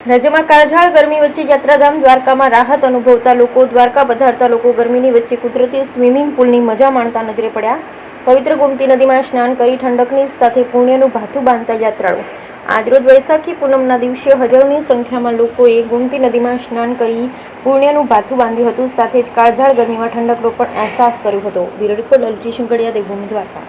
રાજ્યમાં કાળઝાળ ગરમી વચ્ચે યાત્રાધામ દ્વારકામાં રાહત અનુભવતા લોકો દ્વારકા પધારતા લોકો ગરમીની વચ્ચે કુદરતી સ્વિમિંગ પુલની મજા માણતા નજરે પડ્યા। પવિત્ર ગોમતી નદીમાં સ્નાન કરી ઠંડકની સાથે પુણ્યનું ભાથું બાંધતા યાત્રાળુ આજરોજ વૈશાખી પૂનમના દિવસે હજારોની સંખ્યામાં લોકોએ ગોમતી નદીમાં સ્નાન કરી પુણ્યનું ભાથું બાંધ્યું હતું। સાથે જ કાળઝાળ ગરમીમાં ઠંડકનો પણ અહેસાસ કર્યો હતો। Bureau report Lalit Shankadiya, Devbhumi Dwarka.